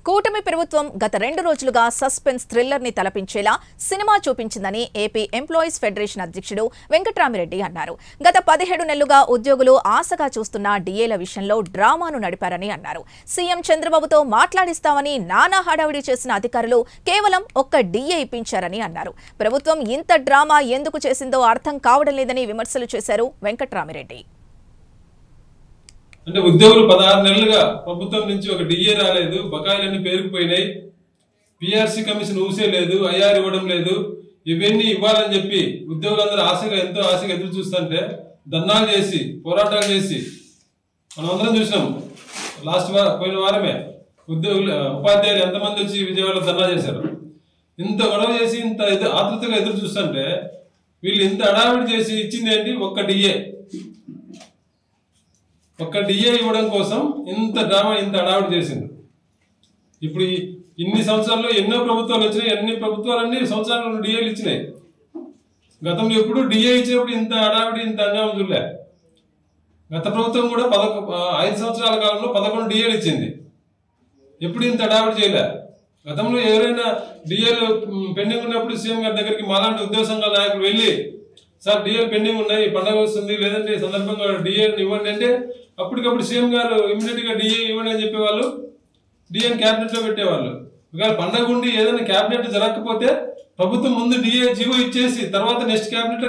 కూటమి ప్రభుత్వం గత 2 రోజులుగా సస్పెన్స్ థ్రిల్లర్ ని తలపించేలా సినిమా చూపించిందని ఏపీ ఎంప్లాయీస్ ఫెడరేషన్ అధ్యక్షుడు వెంకట్రామిరెడ్డి అన్నారు. గత 17 నెలలుగా ఉద్యోగులు ఆశగా చూస్తున్న డిఏల విషయంలో డ్రామాను నడిపారని అన్నారు. సీఎం చంద్రబాబుతో మాట్లాడిస్తామని నానా హడావిడి చేసిన అధికారులు కేవలం ఒక్క డిఏ ఇప్పించారని అన్నారు. ప్రభుత్వం ఇంత డ్రామా ఎందుకు చేసిందో అర్థం కావడం లేదని విమర్శలు చేశారు వెంకట్రామిరెడ్డి. అంటే ఉద్యోగులు 16 నెలలుగా ప్రభుత్వం నుంచి ఒక డిఏ రాలేదు, బకాయిలన్నీ పేరుకుపోయినాయి, పిఆర్సీ కమిషన్ ఊసే లేదు, ఐఆర్ ఇవ్వడం లేదు, ఇవన్నీ ఇవ్వాలని చెప్పి ఉద్యోగులందరూ ఎంతో ఆశగా ఎదురు చూస్తుంటే ధర్నాలు చేసి పోరాటాలు చేసి మనం అందరం చూసినాం. పోయిన వారమే ఉపాధ్యాయులు ఎంతమంది వచ్చి విజయవాడలో ధర్నా చేశారు. ఇంత గొడవ చేసి ఇంత ఆతృతగా ఎదురు చూస్తుంటే వీళ్ళు ఇంత అడావిడి చేసి ఇచ్చింది ఏంటి? ఒక్క డిఏ ఇవ్వడం కోసం ఇంత డ్రామా, ఇంత అడావిడి చేసింది. ఇప్పుడు ఇన్ని సంవత్సరాల్లో ఎన్నో ప్రభుత్వాలు వచ్చినాయి, అన్ని ప్రభుత్వాలన్నీ సంవత్సరాలు డిఏలు ఇచ్చినాయి. గతంలో ఎప్పుడు డిఏ ఇచ్చినప్పుడు ఇంత అడావిడి, ఇంత అన్యాయం చూడలే. గత ప్రభుత్వం కూడా 5 సంవత్సరాల కాలంలో 11 డిఏలు ఇచ్చింది. ఎప్పుడు ఇంత అడావిడి చేయలే. గతంలో ఎవరైనా డిఏలు పెండింగ్ ఉన్నప్పుడు సీఎం గారి దగ్గరికి మాలాంటి ఉద్యోగ సంఘాల నాయకులు వెళ్ళి, సార్ డిఏలు పెండింగ్ ఉన్నాయి, పండగ వస్తుంది, లేదంటే ఈ సందర్భంగా డిఏలు ఇవ్వండి అంటే అప్పటికప్పుడు సీఎం గారు ఇమీడియట్ గా డిఏ ఇవ్వండి అని చెప్పేవాళ్ళు. డిఏని క్యాబినెట్ లో పెట్టేవాళ్ళు. ఒకవేళ పండగ ఉండి ఏదైనా క్యాబినెట్ జరగకపోతే ప్రభుత్వం ముందు డిఏ జీవో ఇచ్చేసి తర్వాత నెక్స్ట్ క్యాబినెట్